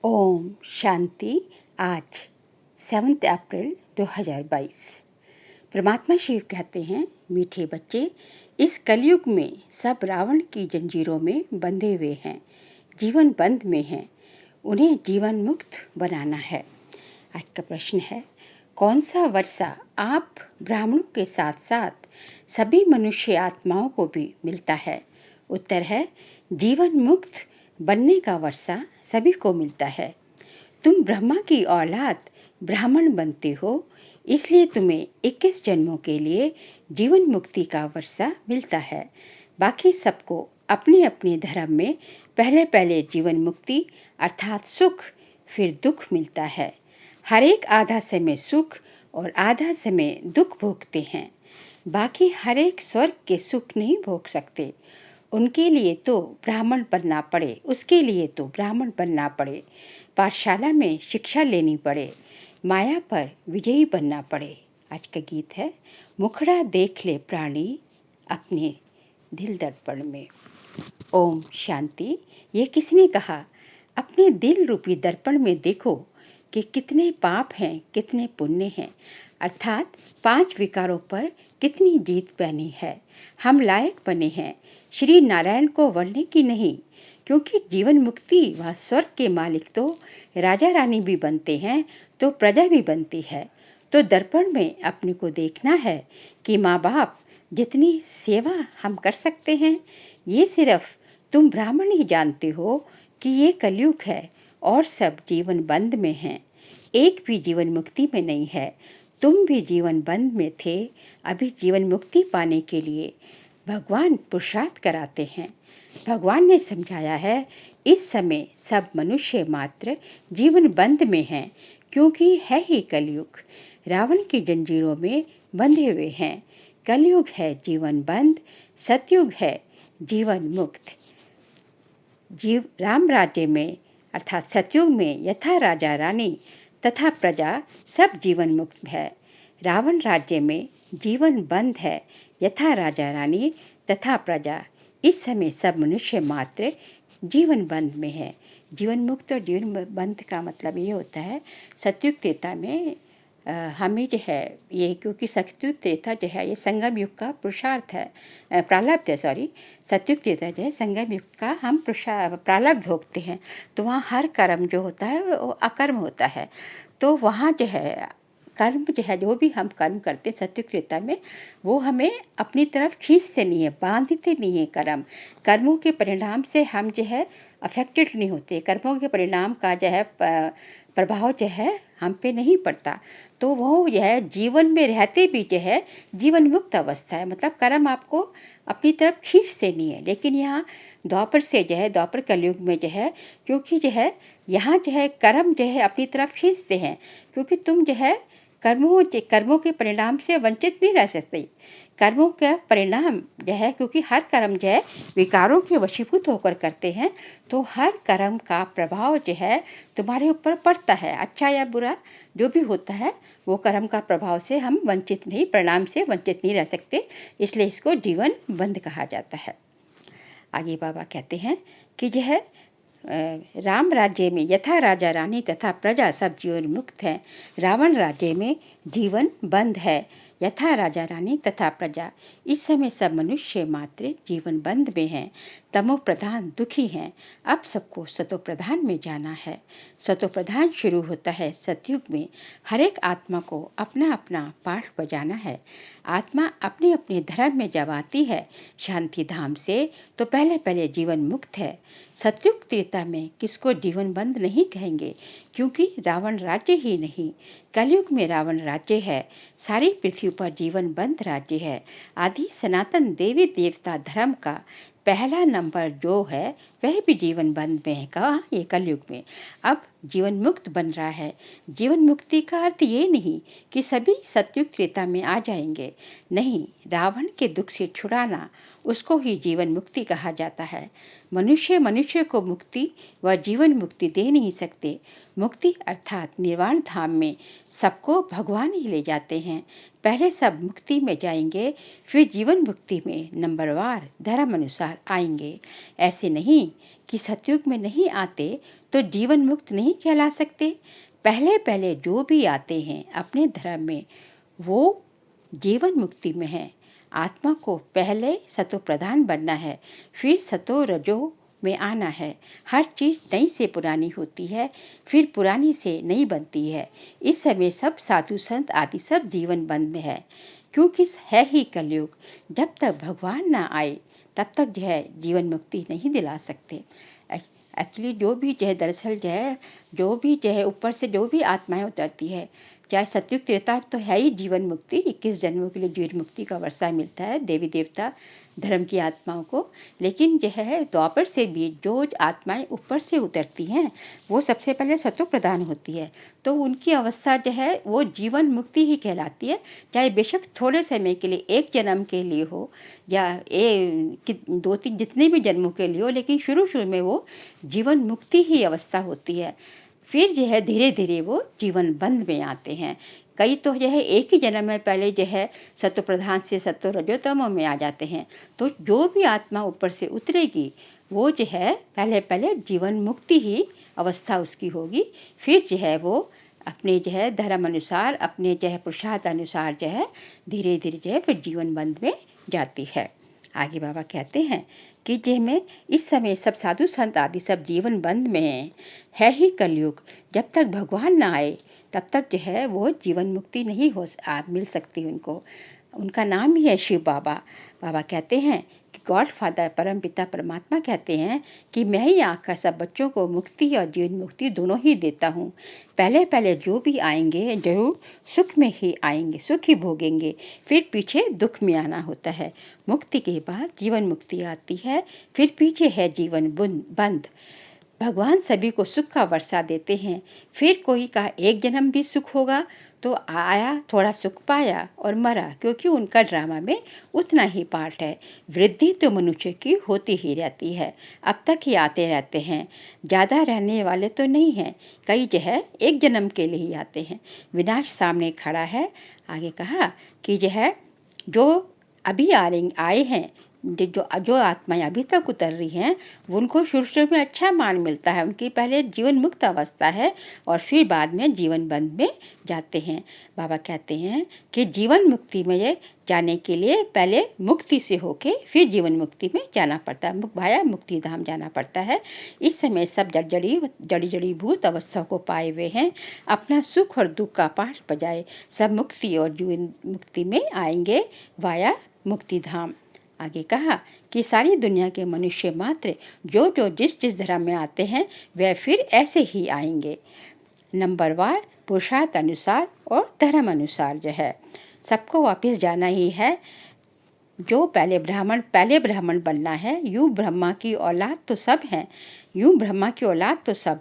ओम शांति। आज 7 अप्रैल 2022। परमात्मा शिव कहते हैं, मीठे बच्चे, इस कलयुग में सब रावण की जंजीरों में बंधे हुए हैं, जीवन बंद में हैं, उन्हें जीवन मुक्त बनाना है। आज का प्रश्न है, कौन सा वर्षा आप ब्राह्मणों के साथ साथ सभी मनुष्य आत्माओं को भी मिलता है? उत्तर है, जीवन मुक्त बनने का वर्षा सभी को मिलता है। तुम ब्रह्मा की औलाद ब्राह्मण बनते हो, इसलिए तुम्हें 21 जन्मों के लिए जीवन मुक्ति का वर्षा मिलता है। बाकी सबको अपने अपने धर्म में पहले पहले जीवन मुक्ति अर्थात सुख, फिर दुख मिलता है। हर एक आधा समय सुख और आधा समय दुख भोगते हैं। बाकी हर एक स्वर्ग के सुख नहीं भोग सकते। उनके लिए तो ब्राह्मण बनना पड़े, उसके लिए तो ब्राह्मण बनना पड़े, पाठशाला में शिक्षा लेनी पड़े, माया पर विजयी बनना पड़े। आज का गीत है, मुखड़ा देख ले प्राणी अपने दिल दर्पण में। ओम शांति। ये किसने कहा? अपने दिल रूपी दर्पण में देखो कि कितने पाप हैं, कितने पुण्य हैं, अर्थात 5 विकारों पर कितनी जीत पैनी है। हम लायक बने हैं श्री नारायण को वरने की नहीं, क्योंकि जीवन मुक्ति व स्वर्ग के मालिक तो राजा रानी भी बनते हैं, तो प्रजा भी बनती है। तो दर्पण में अपने को देखना है कि माँ बाप जितनी सेवा हम कर सकते हैं, ये सिर्फ तुम ब्राह्मण ही जानते हो कि ये कलयुग है और सब जीवन बंद में हैं। एक भी जीवन मुक्ति में नहीं है। तुम भी जीवन बंद में थे। अभी जीवन मुक्ति पाने के लिए भगवान पुरुषार्थ कराते हैं। भगवान ने समझाया है, इस समय सब मनुष्य मात्र जीवन बंद में हैं, क्योंकि है ही कलयुग। रावण की जंजीरों में बंधे हुए हैं। कलयुग है जीवन बंद, सतयुग है जीवन मुक्त। जीव राम राज्य में अर्थात सतयुग में यथा राजा रानी तथा प्रजा सब जीवन मुक्त है। रावण राज्य में जीवन बंद है, यथा राजा रानी तथा प्रजा। इस समय सब मनुष्य मात्र जीवन बंद में है। जीवन मुक्त और जीवन बंद का मतलब ये होता है, सतयुग त्रेता में हमें जो है ये, क्योंकि सतयुग त्रेता जो है ये संगम युग का पुरुषार्थ है, प्रारब्ध है, सॉरी। सतयुग त्रेता जो है संगम युग का हम प्रारब्ध भोगते हैं, तो वहाँ हर कर्म जो होता है वो अकर्म होता है। तो वहाँ जो है कर्म जो है, जो भी हम कर्म करते हैं सतयुग त्रेता में, वो हमें अपनी तरफ खींचते नहीं है, बांधते नहीं है। कर्मों के परिणाम से हम जो है अफेक्टेड नहीं होते। कर्मों के परिणाम का जो है प्रभाव जो है हम पे नहीं पड़ता। तो वो जो है जीवन में रहते भी जो है जीवन मुक्त अवस्था है, मतलब कर्म आपको अपनी तरफ खींचते नहीं है। लेकिन यहाँ द्वापर से जो है, द्वापर कलयुग में जो है, क्योंकि जो है यहाँ जो है कर्म जो है अपनी तरफ खींचते हैं, क्योंकि तुम जो है कर्मों के परिणाम से वंचित नहीं रह सकते। कर्मों का परिणाम जो है, क्योंकि हर कर्म जो है विकारों के वशीभूत होकर करते हैं, तो हर कर्म का प्रभाव जो है तुम्हारे ऊपर पड़ता है। अच्छा या बुरा जो भी होता है, वो कर्म का प्रभाव से हम वंचित नहीं, परिणाम से वंचित नहीं रह सकते, इसलिए इसको जीवन बंद कहा जाता है। आगे बाबा कहते हैं कि जो है राम राज्य में यथा राजा रानी तथा प्रजा सब जीवन मुक्त है। रावण राज्य में जीवन बंद है, यथा राजा रानी तथा प्रजा। इस समय सब मनुष्य मात्र जीवन बंद में हैं, तमो प्रधान दुखी हैं। अब सबको सतो प्रधान में जाना है। सतो प्रधान शुरू होता है सतयुग में। हर एक आत्मा को अपना अपना पाठ बजाना है। आत्मा अपने अपने धर्म में जब आती है शांति धाम से, तो पहले पहले जीवन मुक्त है। सतयुग त्रेता में किसको जीवन बंद नहीं कहेंगे, क्योंकि रावण राज्य ही नहीं, कलयुग में रावण राज्य है। सारी पृथ्वी पर जीवन बंद राज्य है। आदि सनातन देवी देवता धर्म का पहला नंबर जो है वह भी जीवन बंद में है। कहाँ? ये कलयुग में। अब जीवन मुक्त बन रहा है। जीवन मुक्ति का अर्थ ये नहीं कि सभी सतयुग त्रेता में आ जाएंगे, नहीं। रावण के दुख से छुड़ाना, उसको ही जीवन मुक्ति कहा जाता है। मनुष्य को मुक्ति व जीवन मुक्ति दे नहीं सकते। मुक्ति अर्थात निर्वाण धाम में सबको भगवान ही ले जाते हैं। पहले सब मुक्ति में जाएंगे, फिर जीवन मुक्ति में नंबरवार धर्म अनुसार आएंगे। ऐसे नहीं कि सतयुग में नहीं आते तो जीवन मुक्त नहीं कहला सकते। पहले पहले जो भी आते हैं अपने धर्म में वो जीवन मुक्ति में है। आत्मा को पहले सतो प्रधान बनना है, फिर सतो रजो में आना है। हर चीज़ नई से पुरानी होती है, फिर पुरानी से नई बनती है। इस समय सब साधु संत आदि सब जीवन बंद में है, क्योंकि है ही कलयुग। जब तक भगवान ना आए तब तक जो है जीवन मुक्ति नहीं दिला सकते। एक्चुअली जो भी जो है दरअसल जो भी जो है ऊपर से जो भी आत्माएं उतरती है, चाहे सतयुग त्रेता तो है ही जीवन मुक्ति, 21 जन्मों के लिए जीवन मुक्ति का वर्षा मिलता है देवी देवता धर्म की आत्माओं को। लेकिन जो है द्वापर से भी जो आत्माएं ऊपर से उतरती हैं वो सबसे पहले सतो प्रधान होती है, तो उनकी अवस्था जो है वो जीवन मुक्ति ही कहलाती है। चाहे बेशक थोड़े समय के लिए, एक जन्म के लिए हो या 2-3 जितने भी जन्मों के लिए हो, लेकिन शुरू शुरू में वो जीवन मुक्ति ही अवस्था होती है। फिर जो है धीरे धीरे वो जीवन बंद में आते हैं। कई तो जो है एक ही जन्म में पहले जो है सत्व प्रधान से सत्व रजोतम में आ जाते हैं। तो जो भी आत्मा ऊपर से उतरेगी वो जो है पहले पहले जीवन मुक्ति ही अवस्था उसकी होगी। फिर जो है वो अपने जो है धर्म अनुसार, अपने जो है पुरुषार्थ अनुसार जो है धीरे धीरे जो है फिर जीवन बंद में जाती है। आगे बाबा कहते हैं कि जे में इस समय सब साधु संत आदि सब जीवन बंद में है ही कलयुग। जब तक भगवान ना आए तब तक जो है वो जीवन मुक्ति नहीं मिल सकती उनको। उनका नाम ही है शिव बाबा। बाबा कहते हैं कि गॉड फादर परम पिता परमात्मा कहते हैं कि मैं ही आकर सब बच्चों को मुक्ति और जीवन मुक्ति दोनों ही देता हूँ। पहले पहले जो भी आएंगे जरूर सुख में ही आएंगे, सुख ही भोगेंगे, फिर पीछे दुख में आना होता है। मुक्ति के बाद जीवन मुक्ति आती है, फिर पीछे है जीवन बंद। भगवान सभी को सुख का वर्षा देते हैं। फिर कोई का एक जन्म भी सुख होगा तो आया, थोड़ा सुख पाया और मरा, क्योंकि उनका ड्रामा में उतना ही पार्ट है। वृद्धि तो मनुष्य की होती ही रहती है, अब तक ही आते रहते हैं। ज़्यादा रहने वाले तो नहीं हैं, कई जो है एक जन्म के लिए ही आते हैं। विनाश सामने खड़ा है। आगे कहा कि जो अभी आए हैं, जो आत्माएं अभी तक उतर रही हैं उनको शुरू में अच्छा मान मिलता है। उनकी पहले जीवन मुक्त अवस्था है और फिर बाद में जीवन बंद में जाते हैं। बाबा कहते हैं कि जीवन मुक्ति में जाने के लिए पहले मुक्ति से होके फिर जीवन मुक्ति में जाना पड़ता है, भाया मुक्ति धाम जाना पड़ता है। इस समय सब जड़ी भूत अवस्था को पाए हुए हैं। अपना सुख और दुख का पाठ बजाए सब मुक्ति और जीवन मुक्ति में आएंगे वाया मुक्ति धाम। आगे कहा कि सारी दुनिया के मनुष्य मात्र जो जिस धर्म में आते हैं वह फिर ऐसे ही आएंगे, नंबरवार पुरुषार्थ अनुसार और धर्म अनुसार जो है सबको वापस जाना ही है। जो पहले ब्राह्मण बनना है। यूं ब्रह्मा की औलाद तो सब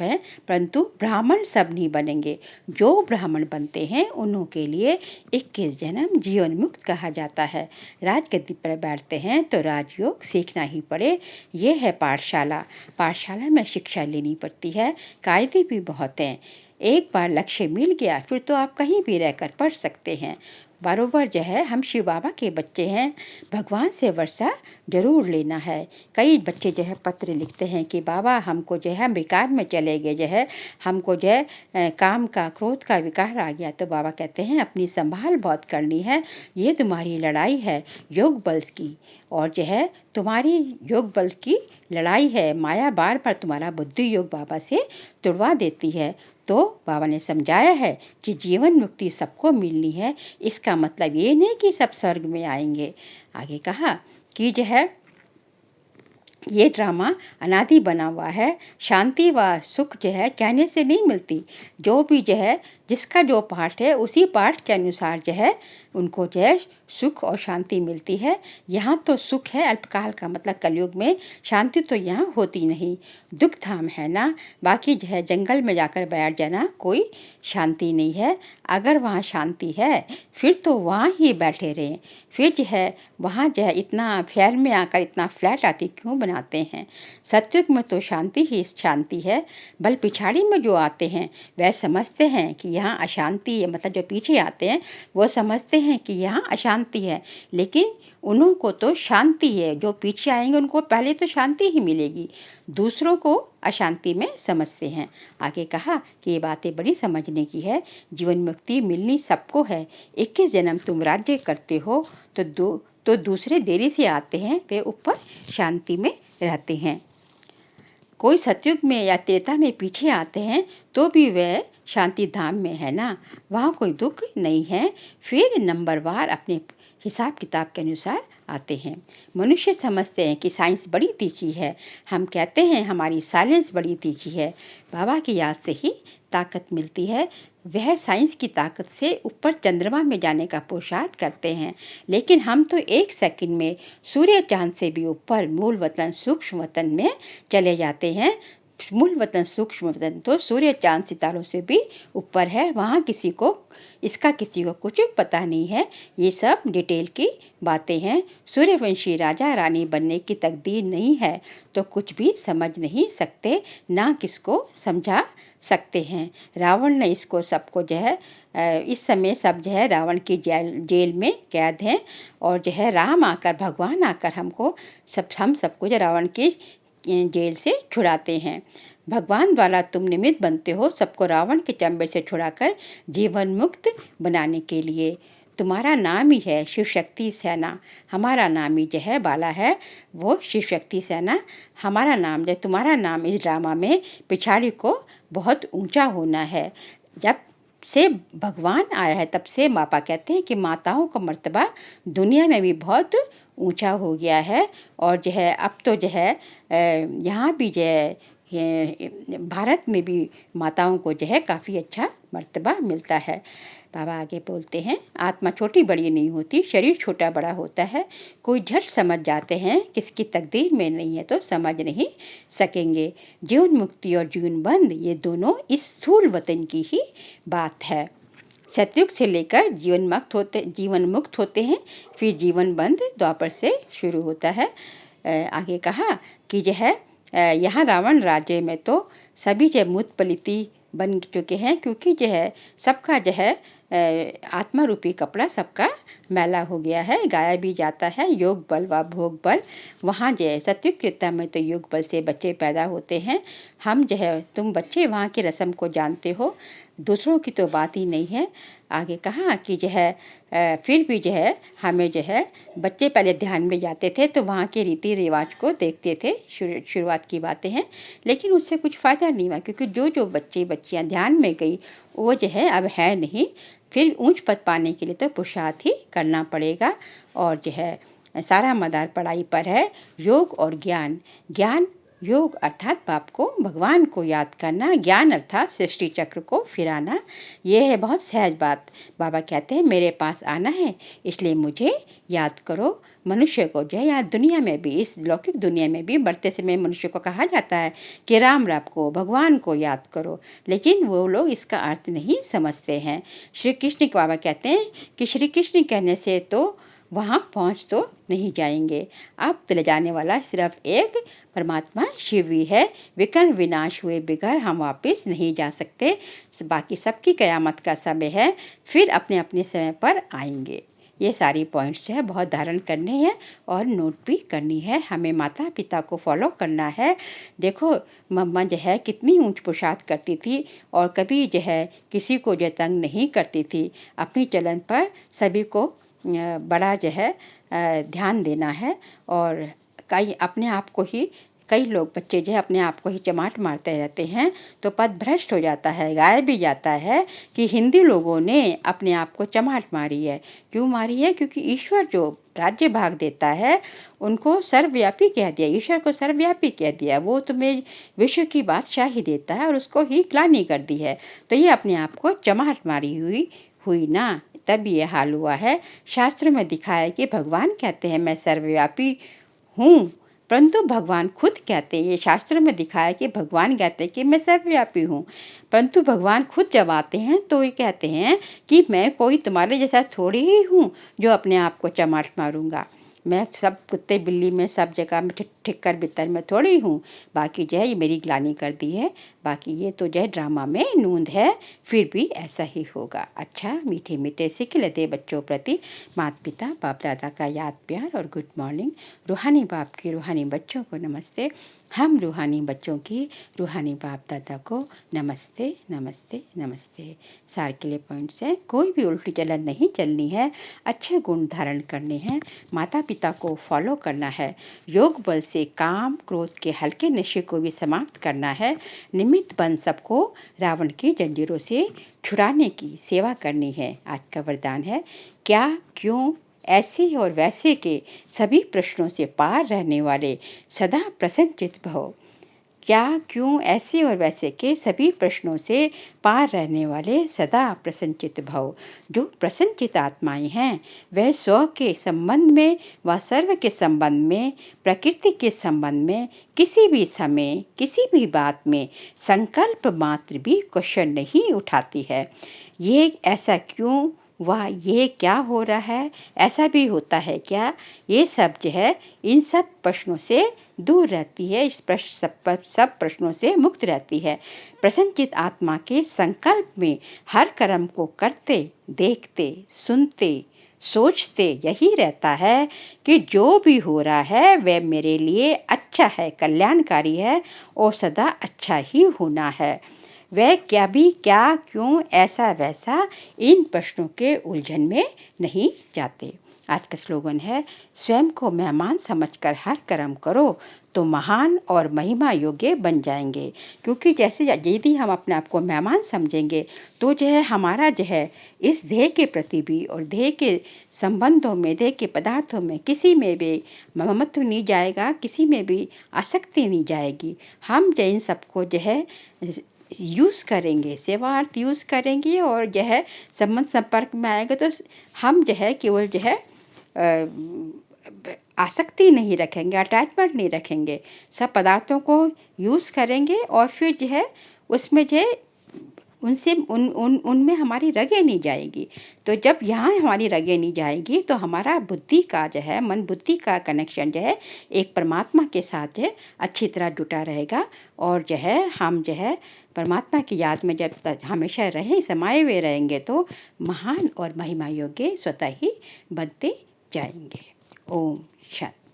हैं, परंतु ब्राह्मण सब नहीं बनेंगे। जो ब्राह्मण बनते हैं उन्हों के लिए 21 जन्म जीवन मुक्त कहा जाता है। राजगद्दी पर बैठते हैं तो राजयोग सीखना ही पड़े। ये है पाठशाला में शिक्षा लेनी पड़ती है। कायदे भी बहुत हैं। एक बार लक्ष्य मिल गया फिर तो आप कहीं भी रहकर पढ़ सकते हैं। बरोबर जो है हम शिव बाबा के बच्चे हैं, भगवान से वर्षा जरूर लेना है। कई बच्चे जो है पत्र लिखते हैं कि बाबा हमको जो है विकार में चले गए, हमको जो है काम का क्रोध का विकार आ गया। तो बाबा कहते हैं अपनी संभाल बहुत करनी है। ये तुम्हारी लड़ाई है योग बल की, और जो है तुम्हारी योग बल की लड़ाई है। माया बार बार तुम्हारा बुद्धि योग बाबा से तुड़वा देती है। तो बाबा ने समझाया है कि जीवन मुक्ति सबको मिलनी है। इसका मतलब ये नहीं कि सब स्वर्ग में आएंगे। आगे कहा कि ये ड्रामा अनादि बना हुआ है। शांति व सुख कहने से नहीं मिलती। जो भी जिसका जो पाठ है उसी पाठ के अनुसार उनको सुख और शांति मिलती है। यहाँ तो सुख है अल्पकाल का, मतलब कलयुग में। शांति तो यहाँ होती नहीं, दुख धाम है ना। बाकी जंगल में जाकर बैठ जाना कोई शांति नहीं है। अगर वहाँ शांति है फिर तो वहाँ ही बैठे रहें। फिर वहाँ इतना फ्लैट में आकर इतना फ्लैट आती क्यों बनाते हैं। सत्युग में तो शांति ही शांति है। बल पिछाड़ी में जो आते हैं वह समझते हैं कि यहाँ अशांति है, मतलब जो पीछे आते हैं वो समझते हैं कि यहाँ अशांति है, लेकिन उन्हों को तो शांति है। जो पीछे आएंगे उनको पहले तो शांति ही मिलेगी, दूसरों को अशांति में समझते हैं। आगे कहा कि ये बातें बड़ी समझने की है। जीवन मुक्ति मिलनी सबको है। 21 जन्म तुम राज्य करते हो तो दूसरे देरी से आते हैं, वे ऊपर शांति में रहते हैं। कोई सतयुग में या त्रेता में पीछे आते हैं तो भी वह शांति धाम में है ना, वहाँ कोई दुख नहीं है। फिर नंबरवार अपने हिसाब किताब के अनुसार आते हैं। मनुष्य समझते हैं कि साइंस बड़ी तीखी है, हम कहते हैं हमारी साइलेंस बड़ी तीखी है। बाबा की याद से ही ताकत मिलती है। वह साइंस की ताकत से ऊपर चंद्रमा में जाने का पुरुषार्थ करते हैं, लेकिन हम तो 1 सेकंड में सूर्य चांद से भी ऊपर मूल वतन सूक्ष्म वतन में चले जाते हैं। मूल वतन सूक्ष्म वतन तो सूर्य चांद सितारों से भी ऊपर है। वहाँ किसी को कुछ पता नहीं है। ये सब डिटेल की बातें हैं। सूर्यवंशी राजा रानी बनने की तकदीर नहीं है तो कुछ भी समझ नहीं सकते, ना किसको समझा सकते हैं। रावण ने इसको सबको इस समय सब रावण की जेल में कैद हैं, और राम आकर भगवान आकर हम सबको रावण की जेल से छुड़ाते हैं। भगवान द्वारा तुम निमित्त बनते हो सबको रावण के चंबे से छुड़ाकर जीवन मुक्त बनाने के लिए। तुम्हारा नाम ही है शिव शक्ति सेना, हमारा नाम ही बाला है वो शिव शक्ति सेना। हमारा नाम तुम्हारा नाम इस ड्रामा में पिछाड़ी को बहुत ऊंचा होना है। जब से भगवान आया है तब से पापा कहते हैं कि माताओं का मर्तबा दुनिया में भी बहुत ऊंचा हो गया है, और अब तो यहाँ भी भारत में भी माताओं को काफ़ी अच्छा मर्तबा मिलता है। बाबा आगे बोलते हैं, आत्मा छोटी बड़ी नहीं होती, शरीर छोटा बड़ा होता है। कोई झट समझ जाते हैं, किसकी तकदीर में नहीं है तो समझ नहीं सकेंगे। जीवन मुक्ति और जीवन बंद ये दोनों इस स्थूल वतन की ही बात है। सतयुग से लेकर जीवन मुक्त होते हैं, फिर जीवन बंद द्वापर से शुरू होता है। आगे कहा कि यहाँ रावण राज्य में तो सभी मूत पलिती बन चुके हैं, क्योंकि सबका आत्मा रूपी कपड़ा सबका मैला हो गया है, गाया भी जाता है। योग बल व भोग बल, वहाँ सतयुग त्रेता में तो योग बल से बच्चे पैदा होते हैं। हम तुम बच्चे वहाँ की रस्म को जानते हो, दूसरों की तो बात ही नहीं है। आगे कहा कि फिर भी हमें बच्चे पहले ध्यान में जाते थे तो वहाँ के रीति रिवाज को देखते थे, शुरुआत की बातें हैं, लेकिन उससे कुछ फ़ायदा नहीं हुआ, क्योंकि जो बच्चियाँ ध्यान में गई वो अब है नहीं। फिर ऊंच पद पाने के लिए तो पुरुषार्थ ही करना पड़ेगा, और सारा मदार पढ़ाई पर है। योग और ज्ञान योग अर्थात बाप को भगवान को याद करना, ज्ञान अर्थात सृष्टि चक्र को फिराना। ये है बहुत सहज बात। बाबा कहते हैं मेरे पास आना है इसलिए मुझे याद करो। मनुष्य को यहाँ दुनिया में भी, इस लौकिक दुनिया में भी बढ़ते समय मनुष्य को कहा जाता है कि राम को भगवान को याद करो, लेकिन वो लोग इसका अर्थ नहीं समझते हैं। श्री कृष्ण के बाबा कहते हैं कि श्री कृष्ण कहने से तो वहाँ पहुँच तो नहीं जाएंगे। अब ले जाने वाला सिर्फ एक परमात्मा शिव ही है। विकर्ण विनाश हुए बिगड़ हम वापस नहीं जा सकते। बाकी सबकी कयामत का समय है, फिर अपने अपने समय पर आएंगे। ये सारी पॉइंट्स बहुत धारण करने हैं और नोट भी करनी है। हमें माता पिता को फॉलो करना है। देखो मम्मा कितनी ऊंच पोशाक करती थी और कभी किसी को तंग नहीं करती थी। अपनी चलन पर सभी को बड़ा ध्यान देना है। और कई लोग बच्चे अपने आप को ही चमाट मारते रहते हैं तो पद भ्रष्ट हो जाता है। गाया भी जाता है कि हिंदी लोगों ने अपने आप को चमाट मारी है। क्यों मारी है? क्योंकि ईश्वर जो राज्य भाग देता है उनको सर्वव्यापी कह दिया, ईश्वर को सर्वव्यापी कह दिया। वो तुम्हें विश्व की बादशाही देता है और उसको ही ग्लानि कर दी है, तो ये अपने आप को चमाट मारी हुई ना, तब ये हाल हुआ है। शास्त्र में दिखाया कि भगवान कहते हैं मैं सर्वव्यापी हूँ, परंतु भगवान खुद कहते हैं, ये शास्त्र में दिखाया कि भगवान कहते हैं कि मैं सर्वव्यापी हूँ, परंतु भगवान खुद जब आते हैं तो ये कहते हैं कि मैं कोई तुम्हारे जैसा थोड़ी ही हूँ जो अपने आप को चमाट मारूंगा। मैं सब कुत्ते बिल्ली में सब जगह में ठिक्कर बित्तर में थोड़ी हूँ। बाकी जो है ये मेरी ग्लानि कर दी है, बाकी ये तो जो है ड्रामा में नूंद है, फिर भी ऐसा ही होगा। अच्छा, मीठे मीठे सिखल दे बच्चों प्रति माता पिता बाप दादा का याद प्यार और गुड मॉर्निंग। रूहानी बाप की रूहानी बच्चों को नमस्ते। हम रूहानी बच्चों की रूहानी बाप दादा को नमस्ते नमस्ते नमस्ते। सार के लिए पॉइंट्स हैं, कोई भी उल्टी चलन नहीं चलनी है, अच्छे गुण धारण करने हैं, माता पिता को फॉलो करना है, योग बल से काम क्रोध के हल्के नशे को भी समाप्त करना है, निमित्त बन सबको रावण की जंजीरों से छुड़ाने की सेवा करनी है। आज का वरदान है, क्या क्यों ऐसे और वैसे के सभी प्रश्नों से पार रहने वाले सदा प्रसन्नचित्त भव। क्या क्यों ऐसे और वैसे के सभी प्रश्नों से पार रहने वाले सदा प्रसन्नचित्त भव। जो प्रसन्नचित्त आत्माएं हैं वह स्व के संबंध में व सर्व के संबंध में, प्रकृति के संबंध में किसी भी समय किसी भी बात में संकल्प मात्र भी क्वेश्चन नहीं उठाती है। ये ऐसा क्यों, वाह ये क्या हो रहा है, ऐसा भी होता है क्या, ये सब जो है इन सब प्रश्नों से दूर रहती है, इस सब प्रश्नों से मुक्त रहती है। प्रसन्नचित्त आत्मा के संकल्प में हर कर्म को करते देखते सुनते सोचते यही रहता है कि जो भी हो रहा है वह मेरे लिए अच्छा है, कल्याणकारी है और सदा अच्छा ही होना है। वह क्या भी क्या क्यों ऐसा वैसा इन प्रश्नों के उलझन में नहीं जाते। आज का स्लोगन है, स्वयं को मेहमान समझकर हर कर्म करो तो महान और महिमा योग्य बन जाएंगे। क्योंकि जैसे यदि हम अपने आप को मेहमान समझेंगे तो जो है हमारा जो है इस देह के प्रति भी और देह के संबंधों में, देह के पदार्थों में किसी में भी ममत्व नहीं जाएगा, किसी में भी आसक्ति नहीं जाएगी। हम जो इन सबको जो है यूज़ करेंगे, सेवार्थ यूज़ करेंगे और जो है संबंध संपर्क में आएगा तो हम जो है केवल जो है आसक्ति नहीं रखेंगे, अटैचमेंट नहीं रखेंगे, सब पदार्थों को यूज़ करेंगे और फिर जो है उसमें जो है उनसे उनमें हमारी रगे नहीं जाएगी। तो जब यहाँ हमारी रगे नहीं जाएगी तो हमारा बुद्धि का जो है मन बुद्धि का कनेक्शन जो है एक परमात्मा के साथ जो है अच्छी तरह जुटा रहेगा और जो है हम जो है परमात्मा की याद में जब हमेशा रहें, समाये हुए रहेंगे तो महान और महिमा योग्य स्वतः ही बनते जाएंगे। ओम शांति।